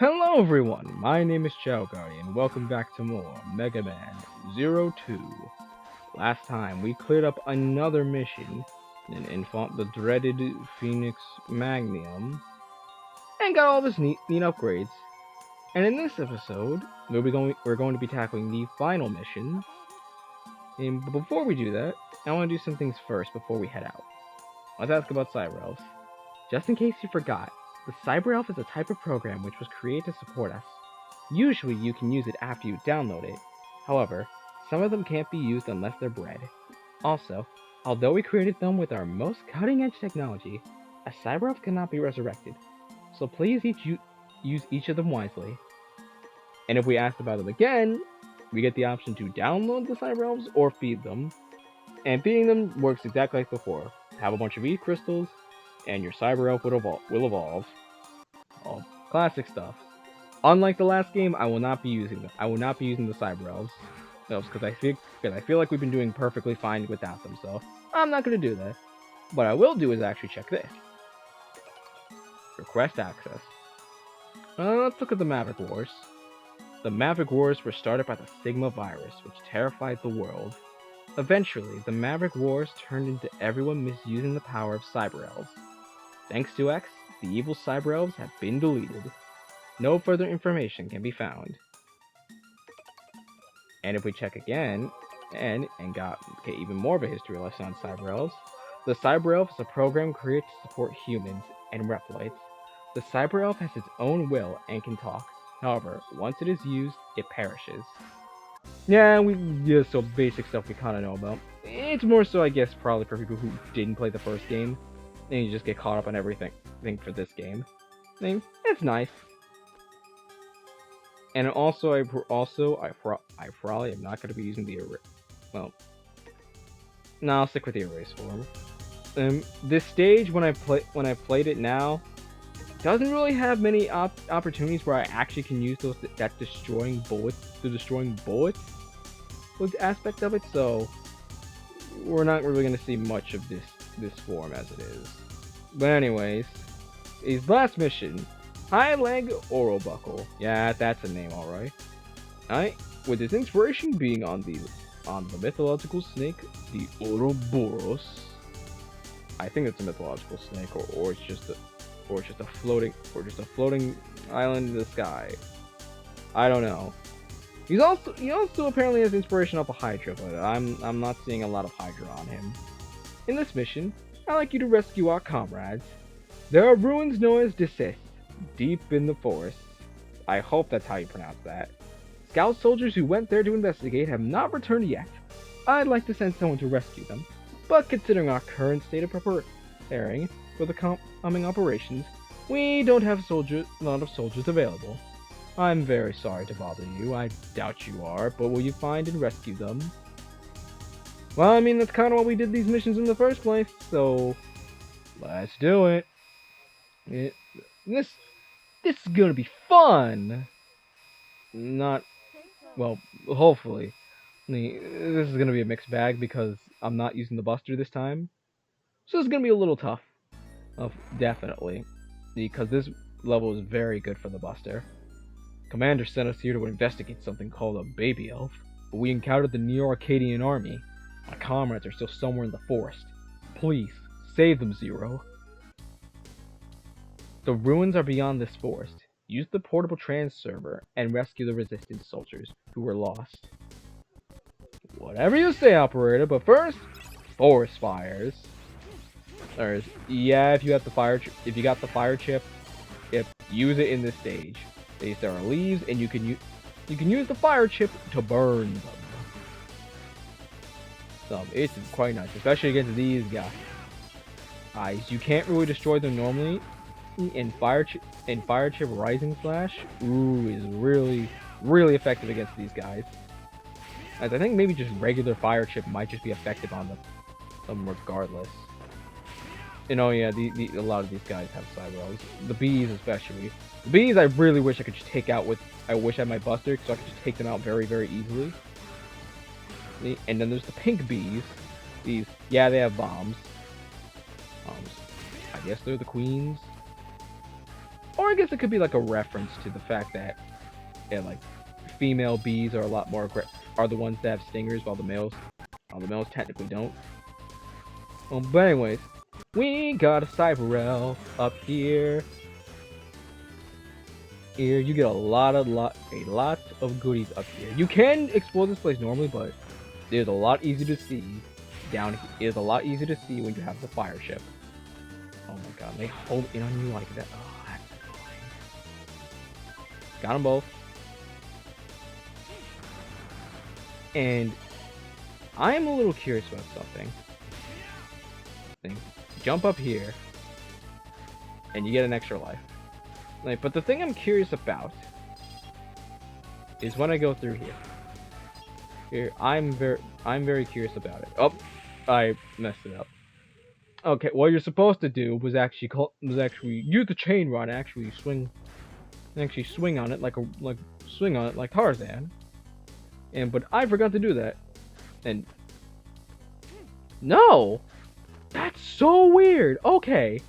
Hello everyone, my name is Chow Guardian. Welcome back to more Mega Man 02. Last time we cleared up another mission and fought the dreaded Phoenix Magnium and got all of his neat upgrades. And in this episode, we're going to be tackling the final mission. But before we do that, I want to do some things first before we head out. Let's ask about Cyber-Elves. Just in case you forgot, the Cyber-Elf is a type of program which was created to support us. Usually you can use it after you download it. However, some of them can't be used unless they're bred. Also, although we created them with our most cutting-edge technology, a Cyber-Elf cannot be resurrected. So please use each of them wisely. And if we ask about them again, we get the option to download the Cyber-Elves or feed them. And feeding them works exactly like before. Have a bunch of ETH crystals, and your Cyber-Elf will evolve. All classic stuff. Unlike the last game, I will not be using them. I will not be using the Cyber-Elves because I feel like we've been doing perfectly fine without them. So I'm not going to do that. What I will do is actually check this. Request access. Let's look at the Maverick Wars. The Maverick Wars were started by the Sigma virus, which terrified the world. Eventually, the Maverick Wars turned into everyone misusing the power of Cyber-Elves. Thanks to X, the evil Cyber-Elves have been deleted. No further information can be found. And if we check again, and get even more of a history lesson on Cyber-Elves, the Cyber-Elf is a program created to support humans and Reploids. The Cyber-Elf has its own will and can talk. However, once it is used, it perishes. So basic stuff we kind of know about. It's more so, I guess, probably for people who didn't play the first game, and you just get caught up on everything. I think for this game, it's nice. And also, I probably am not going to be using the well. No, I'll stick with the erase form. This stage, when I played it now, doesn't really have many opportunities where I actually can use that destroying bullets with aspect of it. So we're not really going to see much of this form as it is. But anyways, his last mission. High Leg Oral Buckle. Yeah, that's a name, alright. With his inspiration being on the mythological snake, the Ouroboros. I think it's a mythological snake, or it's just a floating island in the sky. I don't know. He also apparently has inspiration off a Hydra, but I'm not seeing a lot of Hydra on him. In this mission, I'd like you to rescue our comrades. There are ruins known as Decis, deep in the forest. I hope that's how you pronounce that. Scout soldiers who went there to investigate have not returned yet. I'd like to send someone to rescue them, but considering our current state of preparing for the coming operations, we don't have a lot of soldiers available. I'm very sorry to bother you, I doubt you are, but will you find and rescue them? Well, I mean, that's kind of why we did these missions in the first place, so let's do it. This is gonna be fun! Hopefully. This is gonna be a mixed bag because I'm not using the Buster this time. So it's gonna be a little tough. Definitely. Because this level is very good for the Buster. Commander sent us here to investigate something called a baby elf, but we encountered the Neo-Arcadian army. My comrades are still somewhere in the forest. Please, save them, Zero. The ruins are beyond this forest. Use the portable server and rescue the resistance soldiers who were lost. Whatever you say, operator, but first, forest fires. If you got the fire chip, use it in this stage. There are leaves, and you can use the fire chip to burn them. So it's quite nice, especially against these guys. You can't really destroy them normally. And fire chip rising slash, is really effective against these guys. As I think maybe just regular fire chip might just be effective on them regardless. And a lot of these guys have Cyber-Elves. The bees especially. The bees I really wish I could just take out I wish I had my Buster so I could just take them out very, very easily. And then there's the pink bees. They have bombs. I guess they're the queens. Or I guess it could be like a reference to the fact that, yeah, like, female bees are a lot more are the ones that have stingers, while the males technically don't. But anyways, we got a Cyber-Elf up here. Here, you get a lot of goodies up here. You can explore this place normally, but it's a lot easier to see down here. It's a lot easier to see when you have the fire ship. Oh my god, they home in on you like that. Oh, that's annoying. Got them both. And I am a little curious about something. Jump up here, and you get an extra life. Like, but the thing I'm curious about is when I go through here. Here, I'm very curious about it. Oh, I messed it up. Okay, what you're supposed to do was actually use the chain rod and actually swing on it like Tarzan. But I forgot to do that. And no, that's so weird. Okay,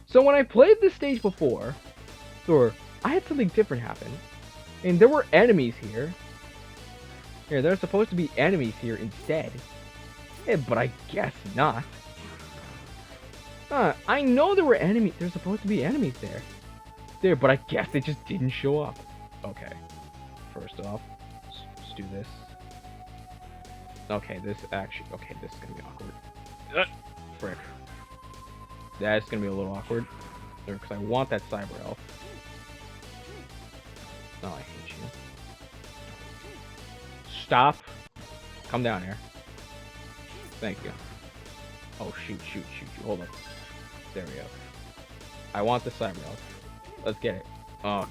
so when I played this stage before, I had something different happen, and there were enemies here. Here, there's supposed to be enemies here instead. Yeah, but I guess not. I know there were enemies. There's supposed to be enemies there, but I guess they just didn't show up. Okay. First off, let's do this. Okay, this is gonna be awkward. Frick. That's gonna be a little awkward. Because I want that Cyber-Elf. Oh, I hate you. Stop. Come down here. Thank you. Oh, shoot. Hold up. There we go. I want the Cyber-Elf. Let's get it. Oh,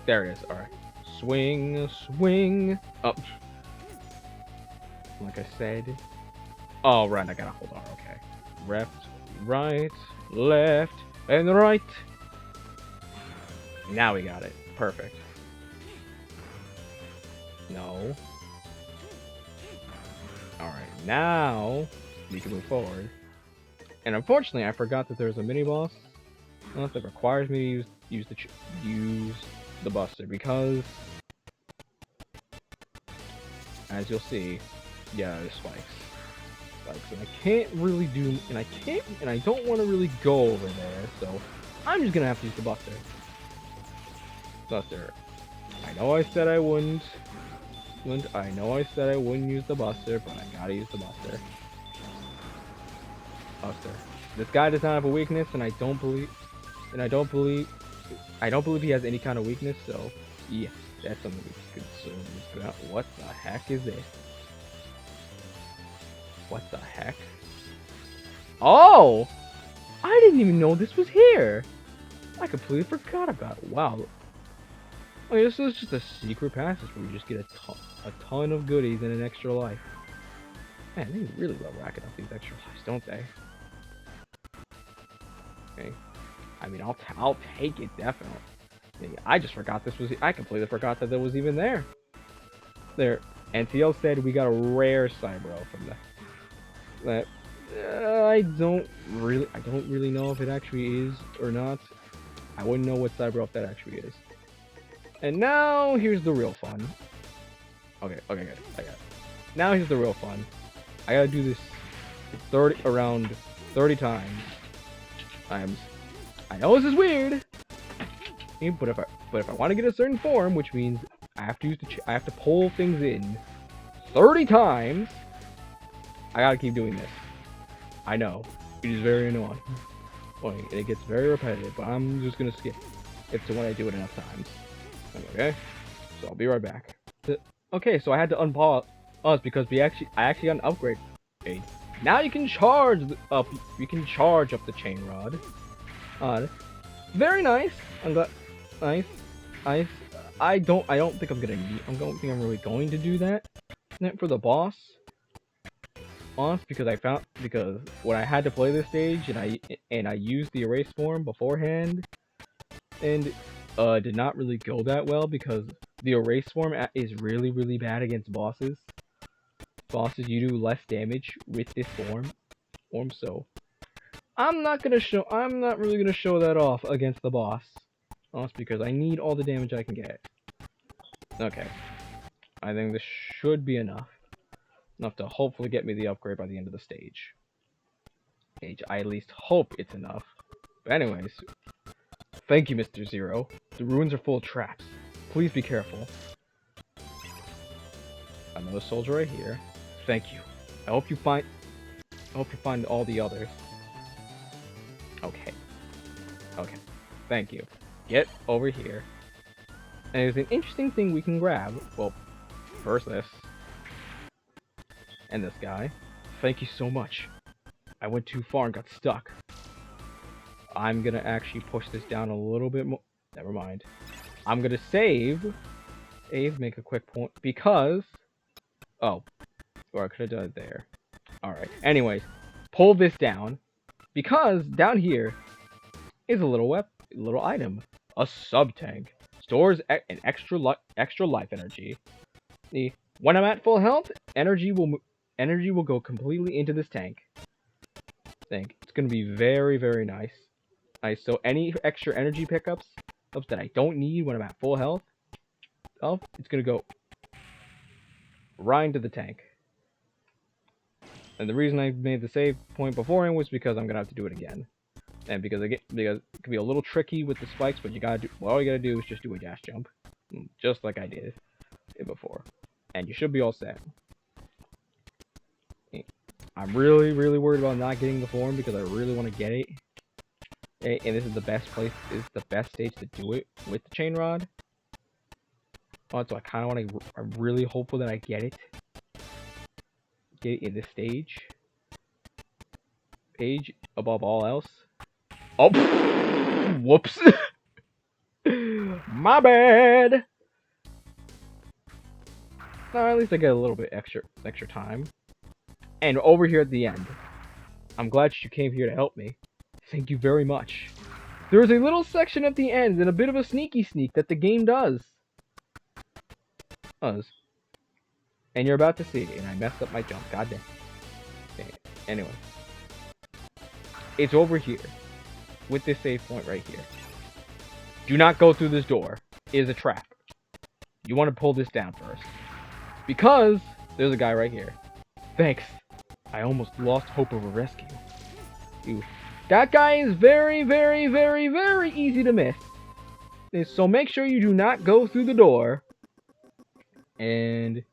there it is. Alright. Swing. Up. Like I said. Oh, right. I gotta hold on. Okay. Left, right, left, and right. Now we got it. Perfect. No. Alright, now we can move forward. And unfortunately, I forgot that there's a mini-boss that requires me to use the Buster, because, as you'll see, yeah, there's spikes. And I can't really do, and I don't want to really go over there, so I'm just gonna have to use the Buster. I know I said I wouldn't. I know I said I wouldn't use the Buster, but I gotta use the Buster. This guy does not have a weakness, and I don't believe he has any kind of weakness. So yeah, that's something we could about. What the heck is this? What the heck? Oh! I didn't even know this was here! I completely forgot about it. Wow. Okay, this is just a secret passage where you just get a ton of goodies and an extra life. Man, they really love racking up these extra lives, don't they? Okay. I mean, I'll take it, definitely. I just forgot this was... I completely forgot that was even there. There. NTL said we got a rare Cyber-Elf from that. I don't really know if it actually is or not. I wouldn't know what Cyber-Elf that actually is. And now here's the real fun. Okay, good. I got it. Now here's the real fun. I gotta do this around 30 times. I know this is weird, but if I want to get a certain form, which means I have to I have to pull things in 30 times, I gotta keep doing this. I know it is very annoying. And it gets very repetitive, but I'm just gonna skip it to when I do it enough times. Okay, so I'll be right back. Okay, so I had to unpause because I actually got an upgrade. Okay. Now you can charge up. You can charge up the chain rod. Very nice. I'm glad. Nice. I don't think I'm gonna need. I don't think I'm really going to do that for the boss. Because when I had to play this stage and I used the erase form beforehand, and did not really go that well because the erase form is really bad against bosses. You do less damage with this form, so I'm not really gonna show that off against the boss. Also because I need all the damage I can get. Okay. I think this should be enough. Enough to hopefully get me the upgrade by the end of the stage. I at least hope it's enough. But anyways, thank you, Mr. Zero. The ruins are full of traps. Please be careful. Another soldier right here. Thank you. I hope you find all the others. Okay. Okay. Thank you. Get over here. And there's an interesting thing we can grab. Well, first this. And this guy. Thank you so much. I went too far and got stuck. I'm gonna actually push this down a little bit more. Never mind. I'm gonna save. Make a quick point. Because... Oh. Or I could have done it there. Alright. Anyways. Pull this down. Because down here is a little item. A sub-tank. Stores an extra life energy. When I'm at full health, energy will go completely into this tank. It's gonna be very, very nice. So any extra energy pickups that I don't need when I'm at full health, it's gonna go right into the tank. And the reason I made the save point beforehand was because I'm gonna have to do it again. And because it can be a little tricky with the spikes, but all you gotta do is just do a dash jump, just like I did it before, and you should be all set. I'm really, really worried about not getting the form because I really want to get it. And this is the best stage to do it with the chain rod. So I kind of want to. I'm really hopeful that I get it. Get it in this stage. Page above all else. Oh, whoops! My bad. No, at least I get a little bit extra time. And over here at the end, I'm glad you came here to help me. Thank you very much. There is a little section at the end and a bit of a sneaky sneak that the game does. And you're about to see, and I messed up my jump. Goddamn. Anyway, it's over here with this save point right here. Do not go through this door. It is a trap. You want to pull this down first, because there's a guy right here. Thanks. I almost lost hope of a rescue. That guy is very, very, very, very easy to miss. So make sure you do not go through the door. And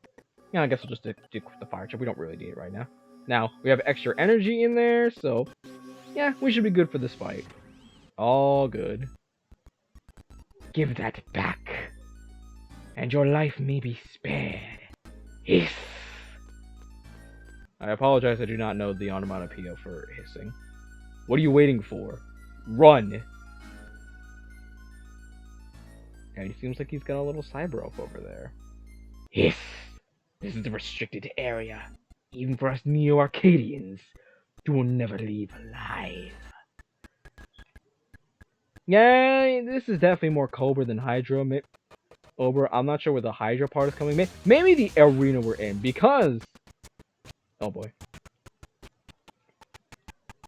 yeah, I guess we'll just stick with the fire chip. We don't really need it right now. Now, we have extra energy in there, so yeah, we should be good for this fight. All good. Give that back, and your life may be spared. Hiss. I apologize, I do not know the onomatopoeia for hissing. What are you waiting for? Run! Yeah, he seems like he's got a little Cyber-Elf over there. Hiss! This is a restricted area. Even for us Neo-Arcadians, you will never leave alive. Yeah, this is definitely more Cobra than Hydra. I'm not sure where the Hydra part is coming. Maybe the arena we're in, because... Oh boy.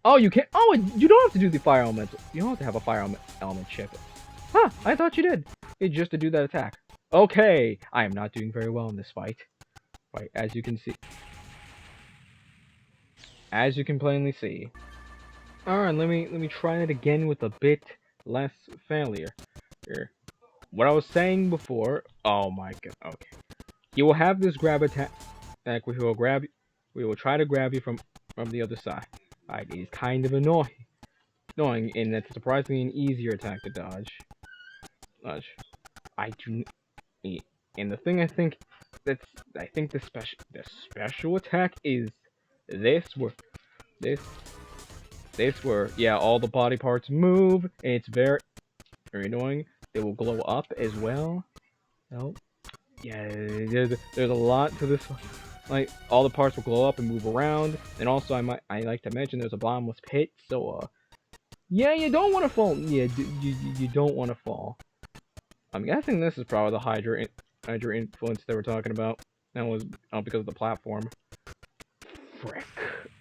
Oh, you can't... Oh, you don't have to do the fire element. You don't have to have a fire element chip. Huh, I thought you did. It's just to do that attack. Okay, I am not doing very well in this fight. Right, as you can see. As you can plainly see. Alright, let me try it again with a bit less failure. Here. What I was saying before... Oh my god, okay. You will have this grab attack, we will try to grab you from the other side. It is kind of annoying, and it's surprisingly an easier attack to dodge. And the thing I think the special attack is this where yeah, all the body parts move, and it's very annoying. It will glow up as well. Oh, yeah, there's a lot to this. Like, all the parts will glow up and move around, and also I like to mention there's a bottomless pit, so yeah, you don't want to fall. Yeah, you don't want to fall. I'm guessing this is probably the Hydra influence they were talking about. That was because of the platform. Frick.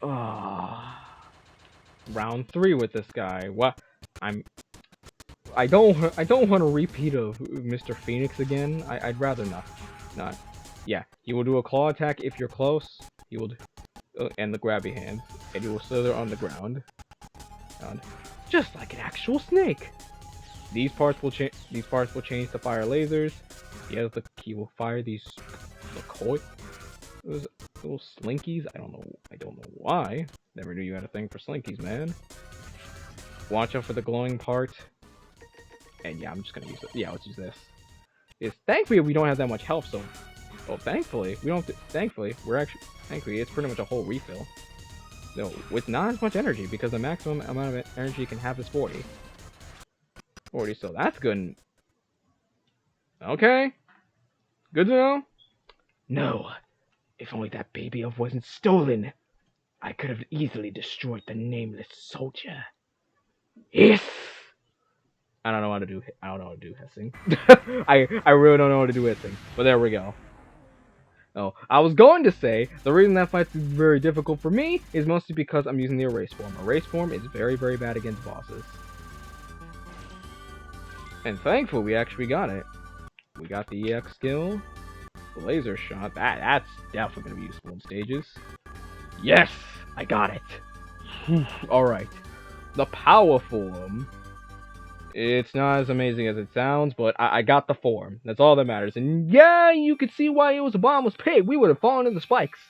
Round 3 with this guy. What? I don't want a repeat of Mr. Phoenix again. I'd rather not. Yeah, he will do a claw attack if you're close. He will, and the grabby hand, and he will slither on the ground. Just like an actual snake. These parts will change. These parts will change to fire lasers. He will fire these those little slinkies. I don't know why. Never knew you had a thing for slinkies, man. Watch out for the glowing part. And yeah, I'm just gonna use it. Yeah, let's use this. Thankfully we don't have that much health, so thankfully we don't. Thankfully it's pretty much a whole refill. No, with not as much energy because the maximum amount of energy you can have is 40. 40, so that's good. Okay, good to know. No, if only that baby elf wasn't stolen, I could have easily destroyed the nameless soldier. Yes. I don't know how to do hissing. I really don't know how to do hissing. But there we go. Oh, I was going to say the reason that fight is very difficult for me is mostly because I'm using the erase form. Erase form is very, very bad against bosses. And thankfully we actually got it. We got the EX skill, the laser shot. That's definitely gonna be useful in stages. Yes, I got it. All right, the power form. It's not as amazing as it sounds, but I got the form. That's all that matters. And yeah, you could see why it was a bombless pig. We would have fallen into spikes.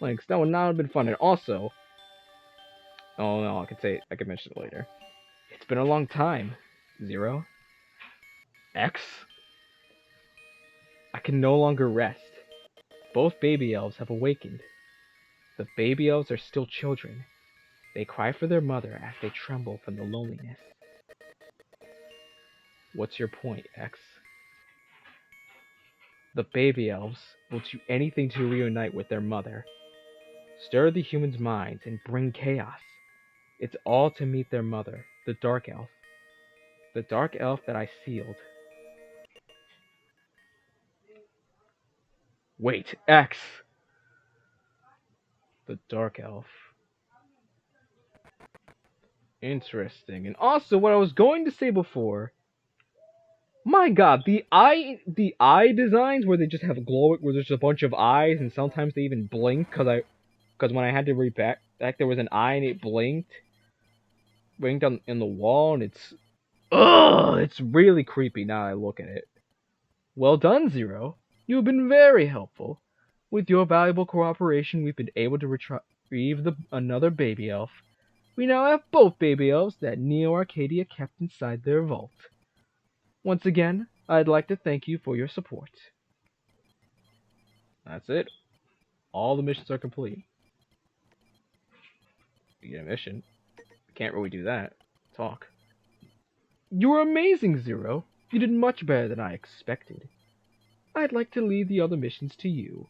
Like, that would not have been fun. And also, oh no, I could mention it later. It's been a long time. Zero. X. I can no longer rest. Both baby elves have awakened. The baby elves are still children. They cry for their mother as they tremble from the loneliness. What's your point, X? The baby elves will do anything to reunite with their mother. Stir the humans' minds and bring chaos. It's all to meet their mother, the dark elf. The dark elf that I sealed. Wait, X! The dark elf. Interesting. And also, what I was going to say before. My God, the eye designs where they just have glowing, where there's a bunch of eyes, and sometimes they even blink. Because when I had to read back, there was an eye and it blinked in the wall, and it's really creepy now I look at it. Well done, Zero. You have been very helpful. With your valuable cooperation, we've been able to retrieve another baby elf. We now have both baby elves that Neo Arcadia kept inside their vault. Once again, I'd like to thank you for your support. That's it. All the missions are complete. You get a mission. Can't really do that. Talk. You were amazing, Zero. You did much better than I expected. I'd like to leave the other missions to you.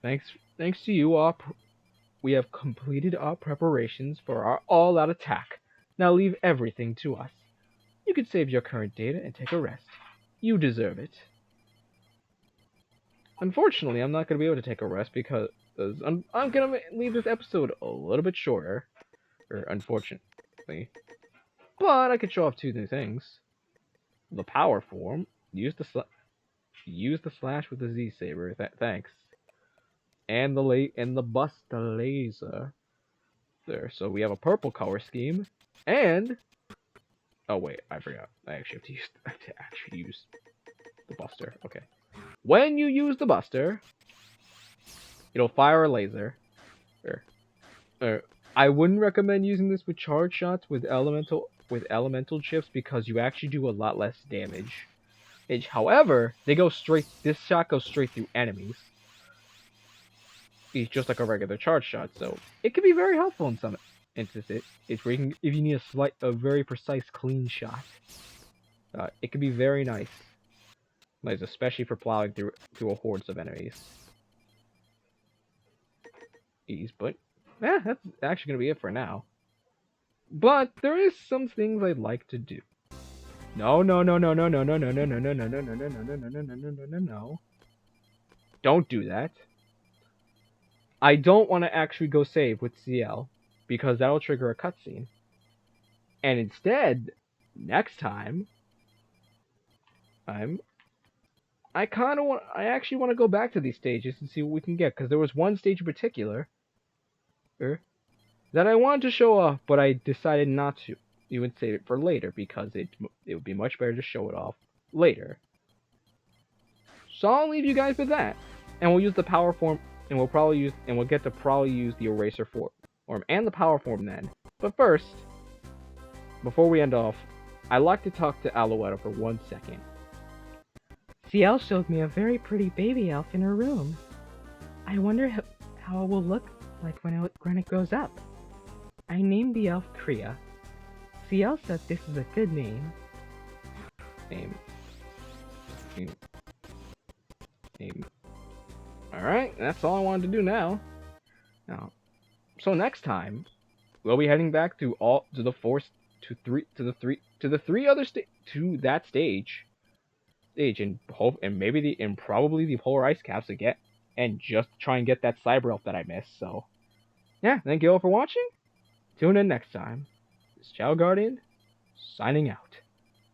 Thanks to you, we have completed our preparations for our all-out attack. Now leave everything to us. You can save your current data and take a rest. You deserve it. Unfortunately, I'm not going to be able to take a rest because I'm going to leave this episode a little bit shorter. Unfortunately. But I could show off two new things. The power form. Use the slash with the Z saber. Thanks. And the Buster laser. There. So we have a purple color scheme. And oh wait, I forgot. I actually have to use the Buster. Okay. When you use the Buster, it'll fire a laser. I wouldn't recommend using this with charge shots with elemental chips because you actually do a lot less damage. However, this shot goes straight through enemies. It's just like a regular charge shot, so it can be very helpful in some instances. If you need a very precise, clean shot, it can be very nice. Especially for plowing through a hordes of enemies. But yeah, that's actually gonna be it for now. But there is some things I'd like to do. No. Don't do that. I don't want to actually go save with CL because that'll trigger a cutscene. And instead, next time, I actually want to go back to these stages and see what we can get, because there was one stage in particular that I wanted to show off, but I decided not to. You would save it for later because it would be much better to show it off later. So I'll leave you guys with that, and we'll use the power form, and we'll get to probably use the eraser form and the power form then. But first, before we end off, I'd like to talk to Alouetta for 1 second. CL showed me a very pretty baby elf in her room. I wonder how it will look like when it grows up. I named the elf Kriya. CL said this is a good name. Name. Alright, that's all I wanted to do now. So next time, we'll be heading back to that stage, and probably the polar ice caps again, and just try and get that Cyber-Elf that I missed. So yeah, thank you all for watching. Tune in next time. This is Chow Guardian signing out.